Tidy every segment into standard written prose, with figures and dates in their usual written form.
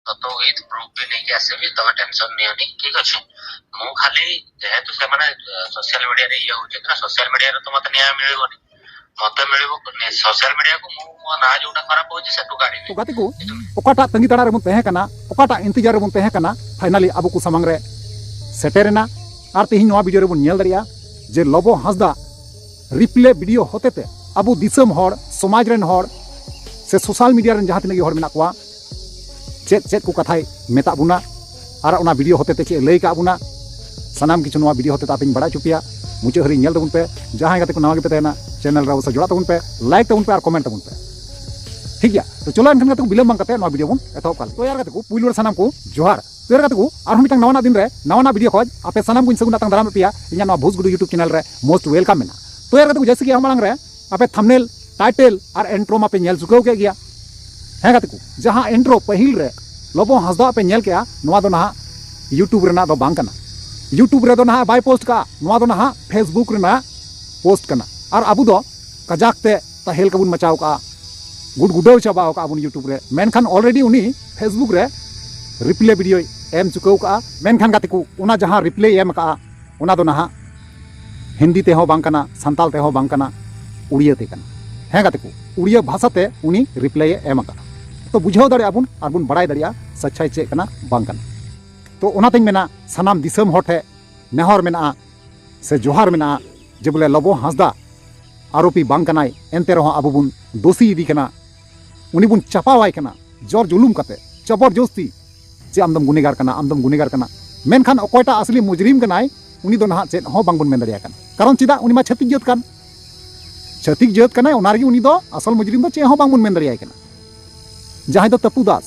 तो with proof भी नहीं आसबि तबे टेंशन नहीं होनी ठीक अछि मु खाली जेहेतु से माने सोशल मीडिया रे ये होचे ना सोशल मीडिया रे तो मते न्याय मिलबोनी मते मिलबो सोशल मीडिया को मु ना जोटा खराब होचे सेटु गाड़ी तो गाते को ओकाटा तंगी तड़ा रे बन तहे कना ओकाटा इंतजार रे बन तहे कना फाइनली अब को समंग रे सेटेरना और तेहिं नवा वीडियो रे बन नेल दरिया जे लबो हांसदा रिप्ले वीडियो होतेते अब दिसम हर समाज रेन हर से सोशल मीडिया रे जहां तिनगी हर मेना कोआ चेत चेत को कथाय मेता बुना और ओना वीडियो होतेते चे लई का बुना सनाम किछु नवा वीडियो होते तापिन बड़ा चुपिया मुचे हरी नेल तबुन पे जहां गाते को नवा गे तेना चैनल रे जोड़ा तबुन पे लाइक तबुन पे और कमेंट तबुन पे ठीक गया तो चलो एनखान गाते को बिलम बांग गाते नवा वीडियो बन एतहब काल तो यार गाते को पुइलुर सनाम को जोहार तो यार गाते को और मिटang नवाना दिन रे नवाना वीडियो खोज आपे सनाम को सगुना तंग दाराम पिया इना नवा भोज गुडू यूट्यूब चैनल रे मोस्ट वेलकम मेना तो यार गाते को जैसे कि हम रे आपे थंबनेल टाइटल और एंट्रो मा पे नेल चुकाव के गया है गाते को जहां एंट्रो पहिल रे लबो हांसदा पे नेल के नवा दो ना यूट्यूब रेना दो बांग कना यूट्यूब रे दो ना बाय पोस्ट का नवा दो ना फेसबुक रेना पोस्ट कना और अबु दो कजाक ते तहेल कबुन मचाव का गुड गुडो चाबाव का अबुन यूट्यूब रे मेनखान ऑलरेडी उनी फेसबुक रे रिप्ले वीडियो एम चुकाव का मेनखान गाते को उना जहां रिप्ले एम का उना दो ना हिंदी ते हो बांग कना संताल ते हो बांग कना उड़िया ते कना है गाते को उड़िया भाषा ते उनी रिप्ले एम का तो बुझाव दाड़े आबुन और बुन बड़ाई दाड़िया सच्चाई चे कना बांग कना तो ओनातें मेना सनाम दिसम होठे नेहर मेना से जोहार मेना जे बोले लबो हांसदा आरोपी बांग कनाय एनते रहो आबो बुन दोषी इदी कना उनी बुन चापावाय कना जोर जुलुम कते जबरदस्ती जे आमदम गुनेगार कना मेनखान अकोयटा असली मुजरिम कनाय उनी दो ना चेत हो बांग बुन मेन दाड़िया कना कारण चिदा उनी मा छतिक जेत कनाय ओना रगी उनी दो असल मुजरिम दो चे हो बांग बुन मेन दाड़िया कना जहां दो तपु दास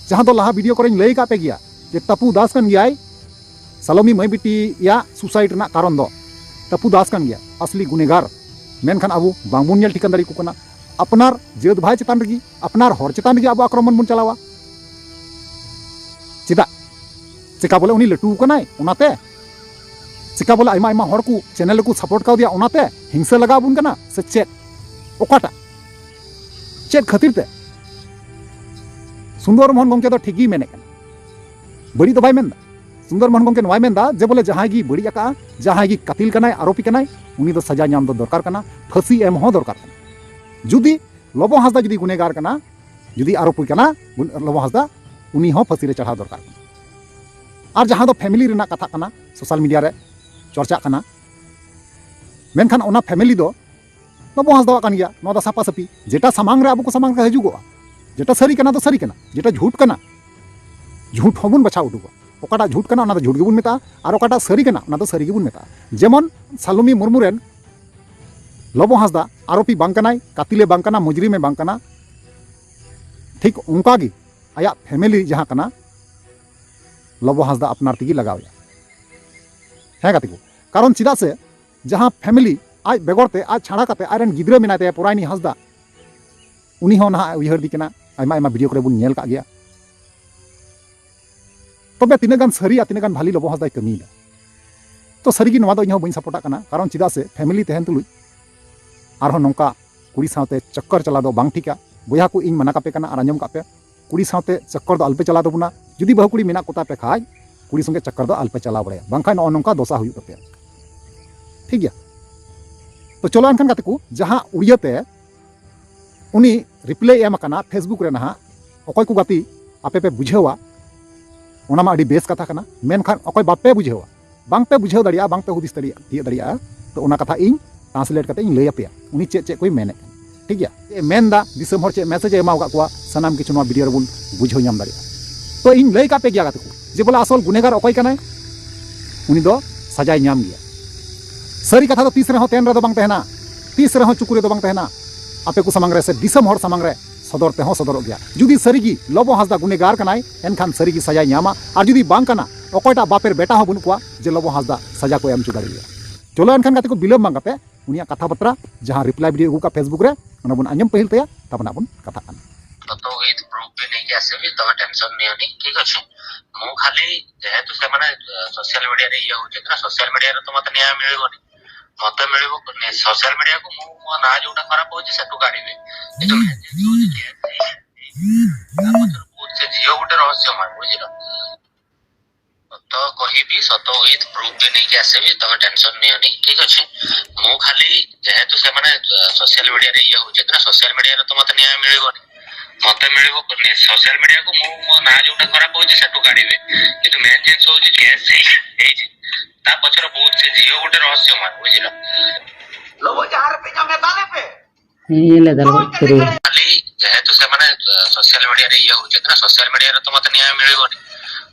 जहां दो लहा वीडियो करे लई का पे गया जे तपु दास कन गया सलोमी मई बिटी या सुसाइड ना कारण दो तपु दास कन गया असली गुनेगार मेनखान अब बांगबुन नेल ठिकान दाड़ी को कना अपनार जेद भाई चेतान रगी अपनार हर चेतान रगी अब आक्रमण बुन चलावा चिदा चिका बोले उनी लटू कनाय उनाते चिका बोले आइमा आइमा हर को चैनल को सपोर्ट का दिया उनाते हिंसा लगा बुन कना से चेत ओकाटा चेत खातिर ते सुंदर मोहन गंके तो ठीक ही मेने कना बड़ी तो भाई मेनदा सुंदर मोहन गंके नवाय मेनदा जे बोले जहां गी बड़ी का जहां गी कतिल कनाय आरोपी कनाय उनी दो सजा नाम दो दरकार कना फांसी एम हो दरकार कना जुदी लबो हांसदा जुदी गुनेगार कना जुदी आरोपी कना लबो हांसदा उनी हो फांसी रे चढ़ाव दरकार कना और जहां दो फैमिली रेना कथा कना सोशल मीडिया रे चर्चा कना मेनखान ओना फैमिली दो लबो हांसदा कान गया नो दा सापा सापी जेटा सामांग रे अब को सामांग का हजुगो जेटा सरी कना तो सरी कना जेटा झूठ कना झूठ होबुन बचा उडुगो ओकाटा झूठ कना ओना झूठ गेबुन मेता और ओकाटा सरी कना ओना तो सरी गेबुन मेता जेमन सालुमी मुर्मू रेन लबो हांसदा आरोपी बांग कनाय कातिले बांग कना मुजरिमे बांग कना ठीक उनका गी आया फैमिली जहां कना लबो हांसदा अपनार तिगी लगावया है गाते को कारण चिदा से जहां फैमिली आज बेगरते आज छाड़ा काते आरेन गिद्रा मेनाते पुरानी हांसदा उनी हो ना उयहर दी कना आइमा आइमा वीडियो करे बुन नेल का गया तबे तीना गान सरी तीना गान भाली लबो हांसदा कमी तो सरी गी नवा दो इहो बइन सपोर्टा कना कारण चिदा से फैमिली तहन तुलुई आरो नोंका कुड़ी साथे चक्कर चला दो बांग ठिका बोया को इन मना कापे कना और आंजम कापे कुड़ी साथे चक्कर दो अल्पे चला दो बुना जुदी बहु कुड़ी मेना कोता पे खाय कुड़ी संगे चक्कर दो अल्पे चला बड़े बांखा नो नोंका दोसा हुई तपे ठीक गया तो चलो अनखान गाते को जहां उड़ियाते उनी रिप्ले एम कना फेसबुक रे ना अकय को गाती आपे पे बुझेवा ओना मा अडी बेस कथा कना मेनखान अकय बापे बुझेवा बांग पे बुझेव दाड़िया बांग पे हुदिस दाड़िया तो ओना कथा इन ट्रांसलेट करते इन लay आपे उनी चे कोई मेने ठीक गया ए मेनदा दिसम हर चे मैसेज एमाव का कोआ सनाम किछु नवा वीडियो रे बुन बुझेव नाम दाड़िया तो इन लay का पे गया गाते को जे बोला असल गुनेगार अकय कनाय उनी दो सजाय नाम गया सरी कथा तो तीस रे हो तेन रे दो बांग तहना तीस रे हो चुकुरे दो बांग तहना आपे को समांग रे से दिसम हर समांग रे सदर ते हो सदर गया जुदी सरीगी लबो हांसदा गुनेगार कनाय एनखान सरीगी सजाय नामा और जुदी बांग कना अकयटा बापेर बेटा हो बनु कोआ जे लबो हांसदा सजा को एम चु दाड़िया चलो एनखान गाते को बिलम बांग काते उनिया कथा बत्रा जहां रिप्लाई वीडियो को का फेसबुक रे ओना बुन आंजम पहिल तया तबना बुन कथा कान तो विथ प्रूफ भी नहीं आसबि तबे टेंशन नहीं होनी ठीक अछि मु खाली जेहेतु से माने सोशल मीडिया रे ये होचे ना सोशल मीडिया रे तो मते न्याय मिलबोनी मते मिलबो सोशल मीडिया को मु ना जोटा खराब होचे सेटु गाड़ीबे एतो बहुत से झील गोटे रहस्यमय बुझल तो कहबी सत विथ प्रूफ भी नहीं आसबि तुम टेंशन नियनि ठीक अच्छे मु खाली जेहेतु से माने सोशल मीडिया रे ये होचे ना सोशल मीडिया रे तो मते न्याय मिलिबोनी मते मिलिबो सोशल मीडिया को मु मो ना जोटा खराब होचे सेटु गाड़ीबे किंतु मेन जिंस होचे केस हे ता पछर बहुत से झील गोटे रहस्यमय बुझल लोगो 4 रुपया में ताले पे ये ले दल करू खाली जेहेतु से माने सोशल मीडिया रे ये होचे ना सोशल मीडिया रे तो मते न्याय मिलिबोनी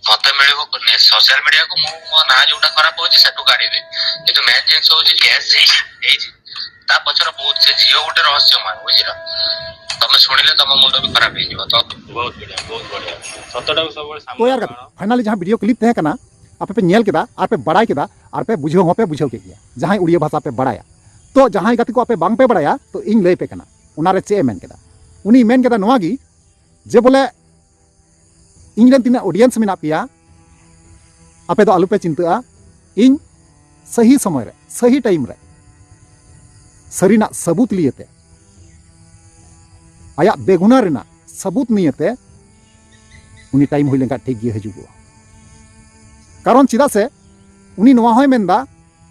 मते मिलिबो सोशल मीडिया को मो ना जोटा खराब होचे सेटु गाड़ीबे किंतु मेन जिंस होचे केस हे ता पछर बहुत से झील गोटे रहस्यमय बुझल तमे सुनिले तम मुंड भी खराब हे जिवो तो बहुत बढ़िया सतटा सब तो यार फाइनली जहाँ वीडियो क्लिप तहे कना आपे पे नेल केदा आर पे बड़ाई केदा आर पे बुझो होपे बुझो के गया जहाँ उड़िया भाषा पे बड़ाया तो जहाँ गति को आपे बांग पे बड़ाया तो इन लय पे कना उनारे चे मेन केदा उनी मेन केदा नोआ गी जे बोले इन तीना ऑडियंस मेना पिया आपे दो आलू पे चिंता इन सही समय रे सही टाइम रे सरीना सबूत लिएते आया बेगुना रेना सबूत नियते उनी टाइम हुई लेंका ठीक गे हजुगो कारण चिदा से उनी नोआ होय मेनदा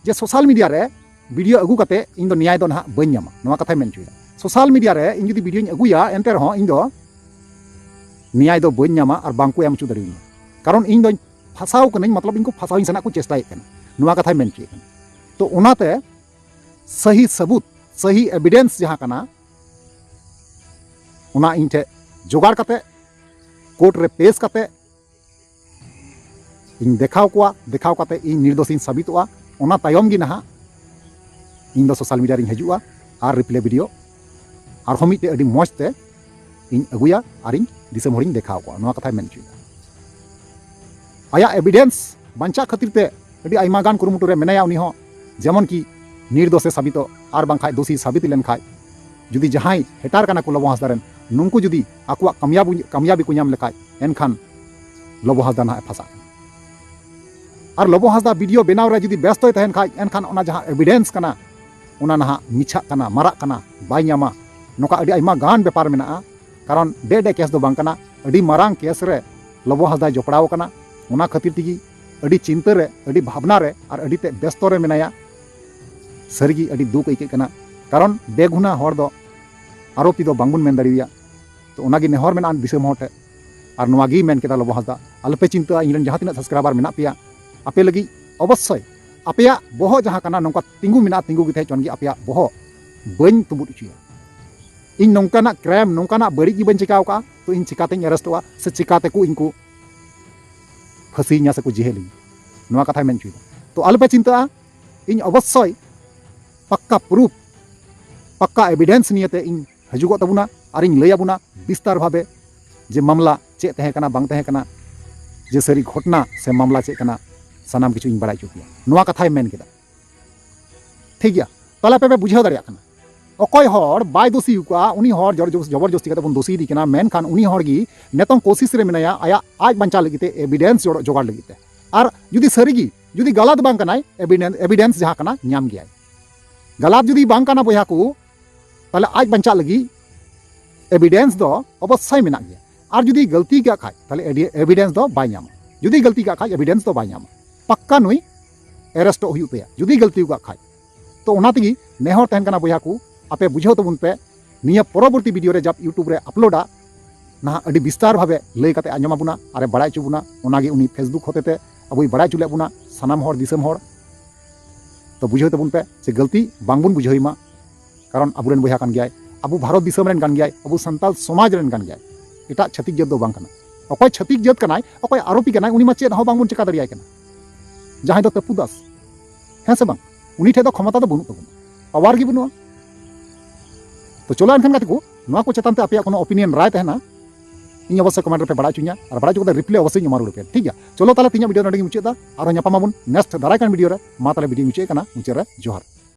जे सोशल मीडिया रे वीडियो अगु काते इन दो न्याय दो ना बन न्यामा नोआ कथा मेन चुइदा सोशल मीडिया रे इन जदि वीडियो अगुया एंते रहो इन दो न्याय दो बन न्यामा और बांको एम चु दरियो कारण इन दो फसाव कने मतलब इनको फसाव सना को चेष्टाय कना नोआ कथा मेन चुइदा तो उनाते सही सबूत सही एविडेंस जहाँ कना उना इन ठे जोगाड़ काते कोर्ट रे पेश काते इन देखाव काते इन निर्दोषी साबितोआ ओना तायम गी नहा इन दो सोशल मीडिया रे हजुआ आर रिप्ले वीडियो आर हमिते अडी मौजते इन अगुया आर इन दिसम हरिन देखाव को नोआ कथा मेन चुइदा आया एविडेंस बांचा खातिर ते अडी आइमा गान कुरुमुटु रे मेनाया उनी हो जेमन की निर्दोषे साबितो आर बांखाय दोषी साबित लेन खाय जुदी जहाई हेटार काना को लबो हासदारेन नुंकु जुदी आकुआ कामयाबी को नाम लेखाय एनखान लबो हासदा ना फसा और लबो हासदा वीडियो बनाव रे जुदी व्यस्त तहन खाय एनखान ओना जहां एविडेंस कना ओना नहा मिछा कना मारा कना बाय न्यामा नोका अडी आइमा गान बेपार मेना कारण डे केस दो बांग कना अडी मारांग केस रे लबो हासदा जोपड़ाव कना ओना खातिर तिगी अडी चिंता रे अडी भावना रे और अडी ते व्यस्त रे मेनाया सरगी अडी दुख आइके कना कारण बेगुना हर दो आरोपी दो बांगुन मेन दाड़िया तो ओनागी नेहर मेना दिसम होटे और नोआगी मेन केदा लबो हासदा आलपे चिंता इन जहाँ तीना सब्सक्राइबर मेना पिया आपे लगी अवश्य आपया बहो जहाँ कना नौका तिंगु मेना तिंगु गे चोनगी आपया बहो बन तुमुद उचुया इन नौकाना क्राइम नौकाना बड़ी की बन चिकाव का तो इन चिकाते अरेस्टवा से चिकाते को इनको फंसी से को जेहेली नोआ कथा मेन चुइदा तो आलपे चिंता इन अवश्य पक्का प्रूफ पक्का एविडेंस नियते इन हजुगो तबुना और इन लैयाबुना विस्तार भावे जे मामला चे तहे कना बांग तहे कना जे सरी घटना से मामला चे कना सानाम किछु इन बड़ाई चुकिया नोआ कथाय मेन केदा ठीक गया तला पे बुझाव दाड़िया कना अकय हर बाय दोषी हुआ उनी हर जबरदस्ती कते बन दोषी दी कना मेन खान उनी हर गी नेतों कोशिश रे मेनाया आया आज बंचा लगिते एविडेंस जोगाड़ लगिते और जुदी सरीगी जुदी गलत बांग कनाय एविडेंस जहाँ कना न्याम गया गलत जुदी बांग कना बया को ताले आज बंचा लगी एविडेंस दो अवश्य मेना गया और जुदी गलती का खाय ताले एविडेंस दो बाय न्यामा जुदी गलती का खाय एविडेंस दो बाय न्यामा पक्का नुई एरेस्ट हुई पे जुदी गलती का खाय तो ओना तगी नेहर तहन कना बया को आपे बुझाव तबुन पे निया परवर्ती वीडियो रे जब यूट्यूब रे अपलोडा ना अडी विस्तार भावे लय काते आंजमाबुना आरे बड़ाय चुबुना ओनागे उनी फेसबुक होतेते अबुई बड़ाय चुले बुना सानाम हर दिसम हर तो बुझाव तबुन पे से गलती बांगबुन बुझाइमा कारण अबुरेन बया कान गयाय अबु भारत दिसम रेन कान गयाय अबु संताल समाज रेन कान गयाय एटा छतिक जत दो बांग कना अकय छतिक जत कनाय अकय आरोपी कनाय उनी मा चेद हो बांगबुन चिका दरियाय कना जहां दो तपु दास हैं से बांग उनी ठे दो क्षमता दो बनु तबुन पावर गी बनुआ तो चलो एनखान गाते को नोआ को चेतान ते आपया कोनो ओपिनियन राय तहना इन अवश्य कमेंट पे बड़ा चुनिया और बड़ा चुके रिप्ले अवश्य मारू पे ठीक है चलो ताले तीन वीडियो नडे मुचे दा और न्यापामाबुन नेक्स्ट दाराय कान वीडियो रे मा ताले वीडियो मुचे कना मुचे रे जोहार।